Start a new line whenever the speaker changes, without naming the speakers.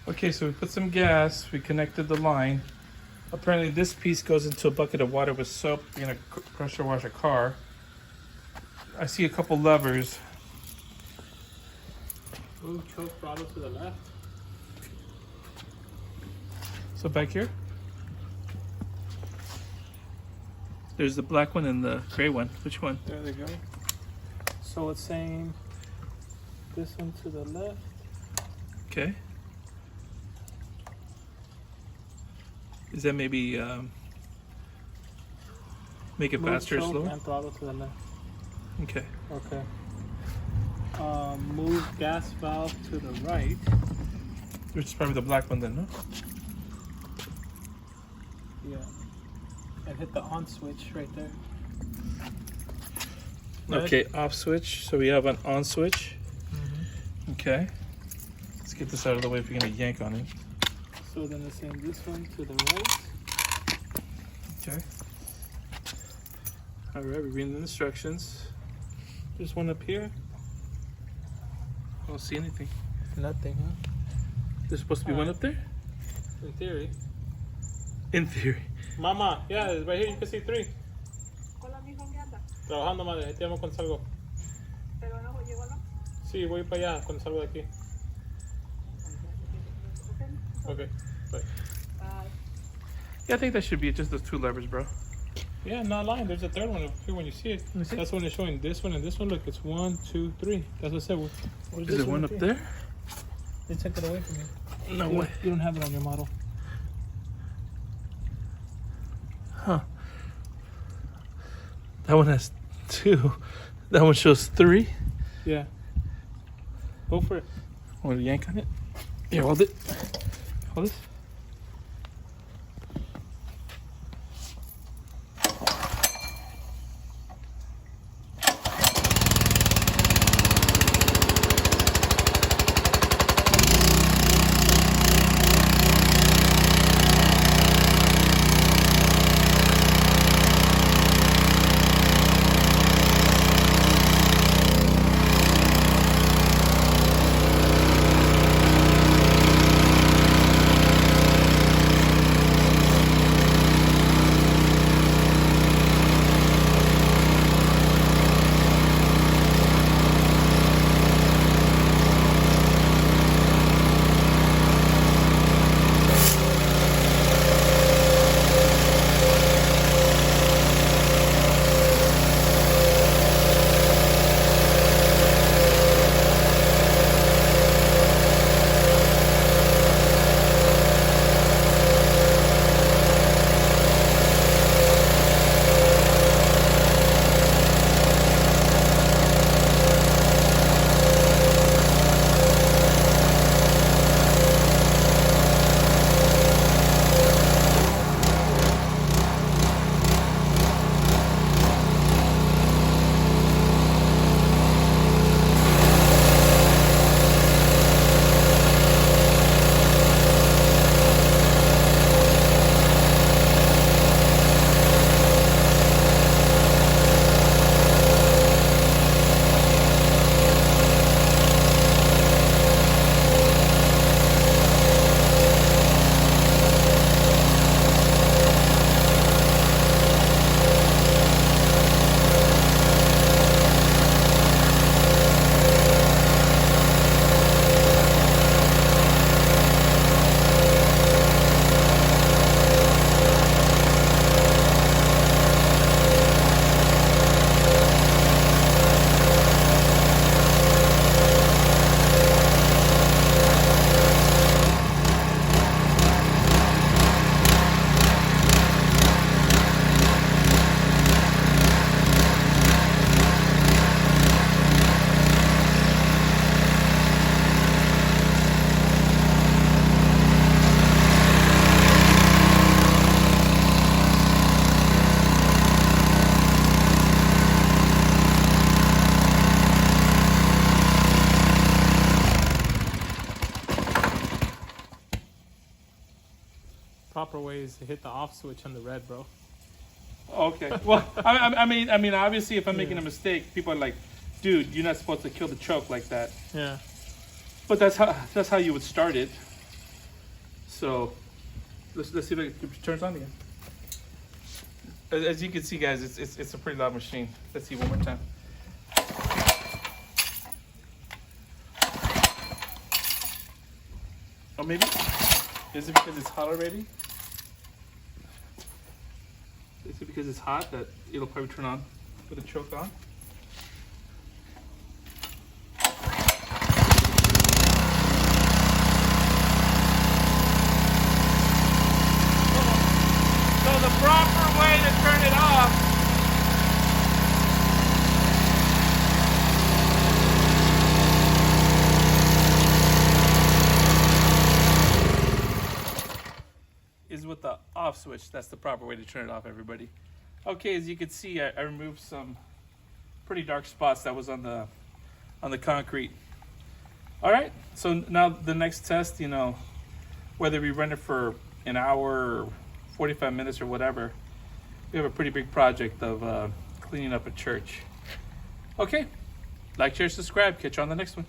Okay, so we put some gas, we connected the line. Apparently this piece goes into a bucket of water with soap. You're gonna pressure wash a car. I see a couple levers.
Move choke throttle to the left.
So back here, there's the black one and the gray one. Which one?
There they go. So it's saying this one to the left.
Okay. Is that maybe make it
Move
faster or
choke
slower?
and throttle to the left.
Okay.
Okay. Move gas valve to the right.
Which is probably the black one then, no?
Yeah. And hit the on switch right there.
Okay, off switch. So we have an on switch.
Mm-hmm.
Okay. Let's get this out of the way if you're gonna yank on it.
So then it's saying this one to the right.
Okay. All right, we're reading the instructions. There's one up here. I don't see anything.
Nothing, huh?
There's supposed to be one up there?
In theory.
In theory.
Mama, yeah, right here you can see 3.
Hola, mijo, ¿qué anda?
Trabajando, madre. Te llamo cuando salgo.
Pero no llegó, ¿no?
Sí, voy para allá cuando salgo de aquí. Okay. Bye.
Bye.
Yeah, I think that should be it. Just those 2 levers, bro.
Yeah, not lying. There's a third one up here when you see it.
Let me see.
That's when it's showing this one and this one. Look, it's 1, 2, 3. That's what I said. Where's
Is
this
there one up
here?
there?
They took it away from you.
No
You
way.
don't- You don't have it on your model.
Huh. That one has 2. That one shows 3.
Yeah. Go for it.
Want to yank on it? Here, hold it. Hold it.
Proper way is to hit the off switch on the red, bro.
Okay. Well, I mean, obviously, if I'm making a mistake, people are like, "Dude, you're not supposed to kill the choke like that."
Yeah.
But that's how you would start it. So let's see if it turns on again. As you can see, guys, it's a pretty loud machine. Let's see one more time. Or maybe, is it because it's hot already? Is it because it's hot that it'll probably turn on with the choke on? So the proper way to turn it off is with the off switch. That's the proper way to turn it off, everybody. Okay, as you can see, I removed some pretty dark spots that was on the concrete. All right, so now the next test, you know, whether we run it for an hour or 45 minutes or whatever, we have a pretty big project of cleaning up a church. Okay, like, share, subscribe. Catch you on the next one.